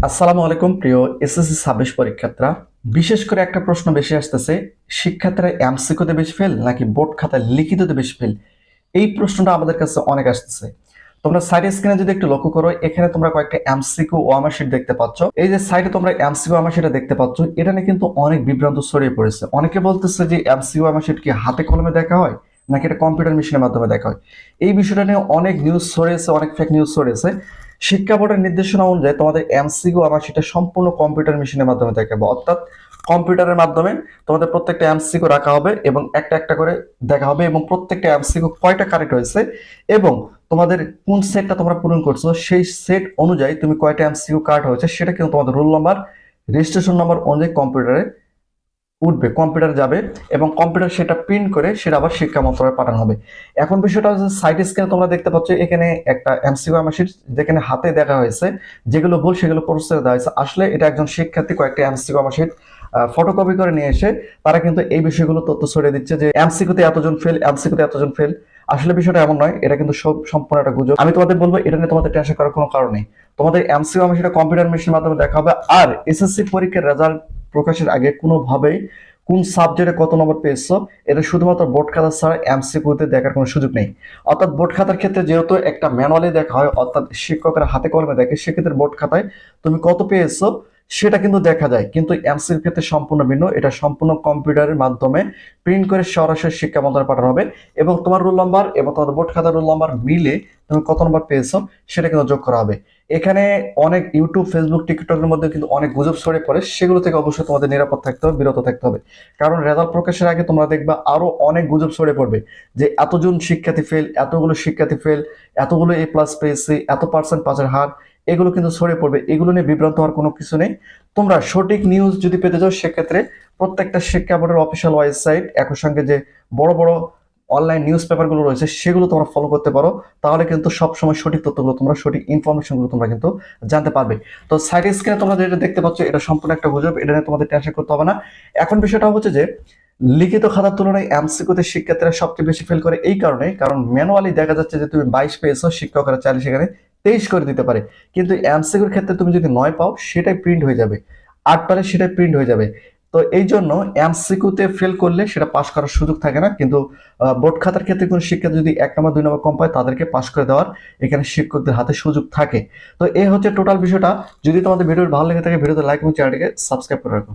আসসালামু আলাইকুম প্রিয় এসএসসি 26 পরীক্ষার্থীরা। বিশেষ করে একটা প্রশ্ন বেশি আসতেছে, শিক্ষার্থীরা এমসিকিউতে বেশি ফেল নাকি বোর্ড খাতায় লিখিততে বেশি ফেল? এই প্রশ্নটা আমাদের কাছে অনেক আসতেছে। তোমরা সাইড স্ক্রিনে যদি একটু লক্ষ্য করো, এখানে তোমরা কয়েকটা এমসিকিউ ওয়ামার শিট দেখতে পাচ্ছ। এই যে সাইডে তোমরা এমসিকিউ ওয়ামার শিটটা দেখতে পাচ্ছ, এটা নিয়ে কিন্তু অনেক বিভ্রান্ত ছড়িয়ে পড়েছে। অনেকে বলতেছে যে এমসিকিউ ওয়ামার শিট কি হাতে কলমে দেখা হয় নাকি এটা কম্পিউটার মেশিনের মাধ্যমে দেখা হয়। এই বিষয়টা নিয়ে অনেক নিউজ ছড়িয়েছে, অনেক ফেক নিউজ ছড়িয়েছে। শিক্ষা বোর্ডের নির্দেশনা অনুযায়ী তোমাদের এমসিকিউ আমার সেটা সম্পূর্ণ কম্পিউটার মেশিনের মাধ্যমে দেখাবো, অর্থাৎ কম্পিউটারের মাধ্যমে তোমাদের প্রত্যেকটা এমসিকিউ রাখা হবে এবং একটা একটা করে দেখা হবে এবং প্রত্যেকটা এমসিকিউ কয়টা কারেক্ট হয়েছে এবং তোমাদের কোন সেটটা তোমরা পূরণ করছো সেই সেট অনুযায়ী তুমি কয়টা এমসিকিউ কারেক্ট হয়েছে সেটা কিন্তু তোমাদের রোল নাম্বার, রেজিস্ট্রেশন নাম্বার অনুযায়ী কম্পিউটারে উঠবে, কম্পিউটার যাবে এবং কম্পিউটার সেটা প্রিন্ট করে সেটা আবার শিক্ষা মন্ত্রণালয়ে পাঠানো হবে। এখন বিষয়টা হচ্ছে সাইড স্ক্রিনে তোমরা দেখতে পাচ্ছ এখানে একটা এমসিকিউ মাসির যেখানে হাতে দেখা হয়েছে, যেগুলো ভুল সেগুলো প্রশ্রয় দেওয়া হয়েছে। আসলে এটা একজন শিক্ষার্থী কয়েকটা এমসিকিউ মাসির ফটোকপি করে নিয়ে এসে তারা কিন্তু এই বিষয়গুলো তথ্য ছড়িয়ে দিচ্ছে যে এমসিকিউতে এতজন ফেল, এমসিকিউতে এতজন ফেল। আসলে বিষয়টা এমন নয়, এটা কিন্তু সব সম্পূর্ণ একটা গুজব। আমি তোমাদের বলবো এটা নিয়ে তোমাদের টেনশন করার কোনো কারণ নেই। তোমাদের এমসিকিউ মাসিটা কম্পিউটার মেশিনের মাধ্যমে দেখা হবে। আর এসএসসি পরীক্ষার রেজাল্ট প্রকাশের আগে কোনোভাবেই কোন সাবজেক্টে কত নম্বর পেয়েছো এটা শুধুমাত্র বোর্ড খাতা ছাড়া এমসিকিউতে দেখার কোনো সুযোগ নেই। অর্থাৎ বোর্ড খাতার ক্ষেত্রে যেহেতু একটা ম্যানুয়ালি দেখা হয়, অর্থাৎ শিক্ষকেরা হাতে কলমে দেখে, সেক্ষেত্রে বোর্ড খাতায় তুমি কত পেয়েছো সেটা কিন্তু দেখা যায়, কিন্তু এমসিকিউর ক্ষেত্রে সম্পূর্ণ ভিন্ন। এটা সম্পূর্ণ কম্পিউটারের মাধ্যমে প্রিন্ট করে সরাসরি শিক্ষা মন্ত্রণালয়ে পাঠানো হবে এবং তোমার রোল নাম্বার এবং তোমাদের বোর্ড খাতার রোল নাম্বার মিলে তুমি কত নম্বর পেয়েছো সেটা কিন্তু যোগ করা হবে। এখানে অনেক ইউটিউব, ফেসবুক, টিকটকের মধ্যে কিন্তু অনেক গুজব ছড়িয়ে পড়ে, সেগুলো থেকে অবশ্যই তোমাদের নিরাপদ থাকতে হবে, বিরত থাকতে হবে। কারণ রেজাল্ট প্রকাশের আগে তোমরা দেখবা আরো অনেক গুজব ছড়িয়ে পড়বে যে এতজন শিক্ষার্থী ফেল, এতগুলো শিক্ষার্থী ফেল, এতগুলো এ প্লাস পেয়েছে, এত পার্সেন্ট পাসের হার, এগুলো কিন্তু ছড়িয়ে পড়বে। এগুলো নিয়ে বিভ্রান্ত হওয়ার কোনো কিছু নেই। তোমরা সঠিক নিউজ যদি পেতে চাও সেক্ষেত্রে প্রত্যেকটা শিক্ষা বোর্ডের অফিসিয়াল ওয়েবসাইট, একই সঙ্গে যে বড় বড় অনলাইন নিউজ পেপারগুলো রয়েছে সেগুলো তোমরা ফলো করতে পারো। তাহলে কিন্তু সবসময় সঠিক তথ্যগুলো তোমরা, সঠিক ইনফরমেশনগুলো তোমরা কিন্তু জানতে পারবে। তো সাইড স্ক্রিনে তোমরা যেটা দেখতে পাচ্ছ এটা সম্পূর্ণ একটা গুজব, এটা নিয়ে তোমাদের টেনশন করতে হবে না। এখন বিষয়টা হচ্ছে যে লিখিত খাতার তুলনায় এমসিকিউতে শিক্ষার্থীরা সবচেয়ে বেশি ফেল করে এই কারণে, কারণ ম্যানুয়ালি দেখা যাচ্ছে যে তুমি 22 পেয়েছো, শিক্ষকরা চাইলে সেখানে 23 করে দিতে পারে, কিন্তু এমসিকিউর ক্ষেত্রে তুমি যদি 9 পাও সেটাই প্রিন্ট হয়ে যাবে, 8 পারে সেটাই প্রিন্ট হয়ে যাবে। তো এই জন্য এমসিকিউতে ফেল করলে সেটা পাস করার সুযোগ থাকে না, কিন্তু বোর্ড খাতার ক্ষেত্রে কোনো শিক্ষার্থী যদি 1 নম্বর 2 নম্বর কম পায় তাদেরকে পাস করে দেওয়ার এখানে শিক্ষকদের হাতে সুযোগ থাকে। তো এই হচ্ছে টোটাল বিষয়টা। যদি তোমাদের ভিডিও ভালো লেগে থাকে ভিডিওতে লাইক এবং চ্যানেলটিকে সাবস্ক্রাইব করে রাখো।